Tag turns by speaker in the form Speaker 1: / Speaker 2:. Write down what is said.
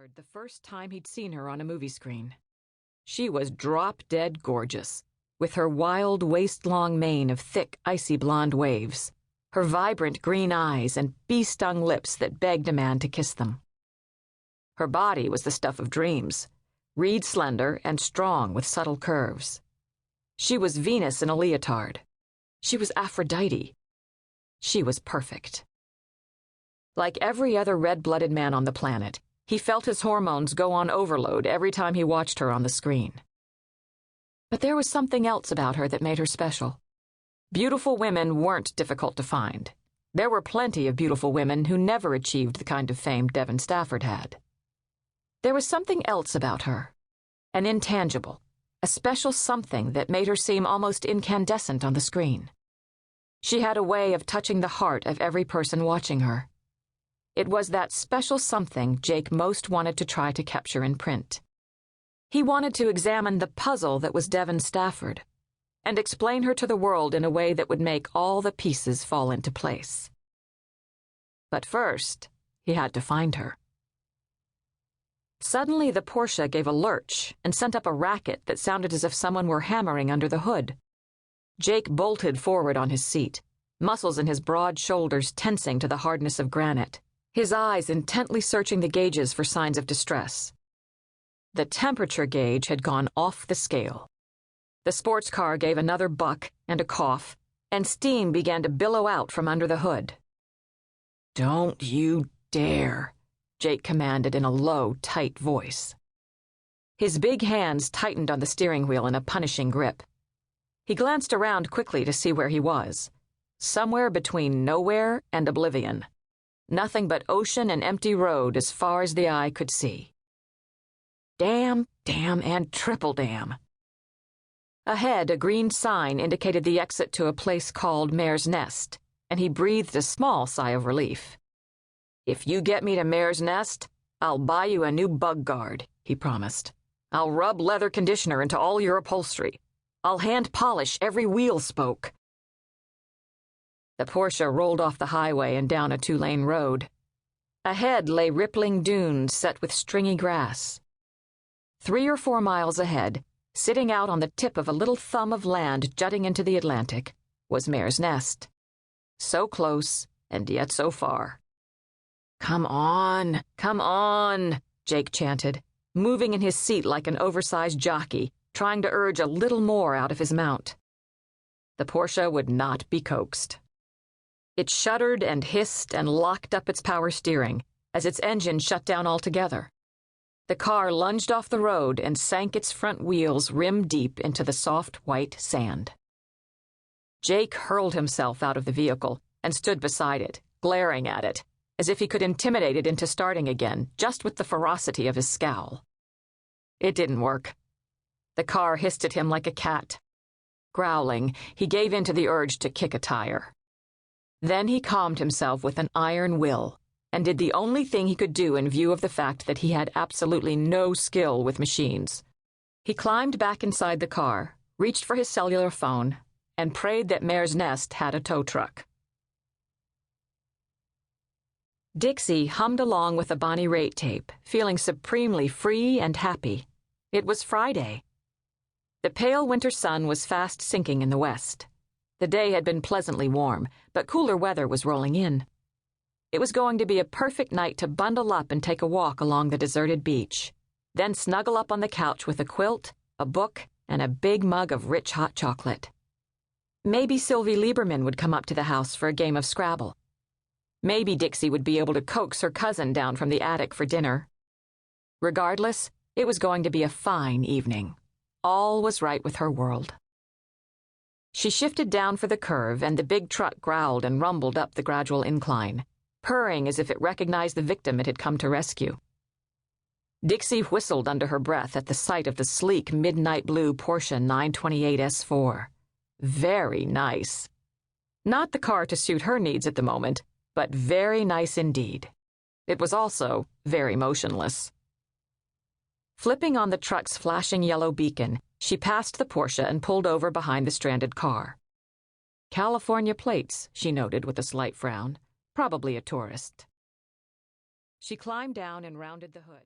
Speaker 1: Stafford the first time he'd seen her on a movie screen. She was drop-dead gorgeous, with her wild, waist-long mane of thick, icy blonde waves, her vibrant green eyes and bee-stung lips that begged a man to kiss them. Her body was the stuff of dreams, reed slender and strong with subtle curves. She was Venus in a leotard. She was Aphrodite. She was perfect. Like every other red-blooded man on the planet, he felt his hormones go on overload every time he watched her on the screen. But there was something else about her that made her special. Beautiful women weren't difficult to find. There were plenty of beautiful women who never achieved the kind of fame Devon Stafford had. There was something else about her, an intangible, a special something that made her seem almost incandescent on the screen. She had a way of touching the heart of every person watching her. It was that special something Jake most wanted to try to capture in print. He wanted to examine the puzzle that was Devon Stafford and explain her to the world in a way that would make all the pieces fall into place. But first, he had to find her. Suddenly, the Porsche gave a lurch and sent up a racket that sounded as if someone were hammering under the hood. Jake bolted forward on his seat, muscles in his broad shoulders tensing to the hardness of granite, his eyes intently searching the gauges for signs of distress. The temperature gauge had gone off the scale. The sports car gave another buck and a cough, and steam began to billow out from under the hood. "Don't you dare," Jake commanded in a low, tight voice. His big hands tightened on the steering wheel in a punishing grip. He glanced around quickly to see where he was. Somewhere between nowhere and oblivion. Nothing but ocean and empty road as far as the eye could see. Damn, and triple damn. Ahead, a green sign indicated the exit to a place called Mare's Nest, and he breathed a small sigh of relief. "If you get me to Mare's Nest, I'll buy you a new bug guard," he promised. "I'll rub leather conditioner into all your upholstery. I'll hand polish every wheel spoke." The Porsche rolled off the highway and down a two-lane road. Ahead lay rippling dunes set with stringy grass. 3 or 4 miles ahead, sitting out on the tip of a little thumb of land jutting into the Atlantic, was Mare's Nest. So close, and yet so far. Come on, Jake chanted, moving in his seat like an oversized jockey, trying to urge a little more out of his mount. The Porsche would not be coaxed. It shuddered and hissed and locked up its power steering as its engine shut down altogether. The car lunged off the road and sank its front wheels rim deep into the soft white sand. Jake hurled himself out of the vehicle and stood beside it, glaring at it, as if he could intimidate it into starting again, just with the ferocity of his scowl. It didn't work. The car hissed at him like a cat. Growling, he gave in to the urge to kick a tire. Then he calmed himself with an iron will, and did the only thing he could do in view of the fact that he had absolutely no skill with machines. He climbed back inside the car, reached for his cellular phone, and prayed that Mare's Nest had a tow truck. Dixie hummed along with a Bonnie Raitt tape, feeling supremely free and happy. It was Friday. The pale winter sun was fast sinking in the west. The day had been pleasantly warm, but cooler weather was rolling in. It was going to be a perfect night to bundle up and take a walk along the deserted beach, then snuggle up on the couch with a quilt, a book, and a big mug of rich hot chocolate. Maybe Sylvie Lieberman would come up to the house for a game of Scrabble. Maybe Dixie would be able to coax her cousin down from the attic for dinner. Regardless, it was going to be a fine evening. All was right with her world. She shifted down for the curve, and the big truck growled and rumbled up the gradual incline, purring as if it recognized the victim it had come to rescue. Dixie whistled under her breath at the sight of the sleek midnight blue Porsche 928 S4. Very nice. Not the car to suit her needs at the moment, but very nice indeed. It was also very motionless. Flipping on the truck's flashing yellow beacon, she passed the Porsche and pulled over behind the stranded car. California plates, she noted with a slight frown. Probably a tourist. She climbed down and rounded the hood.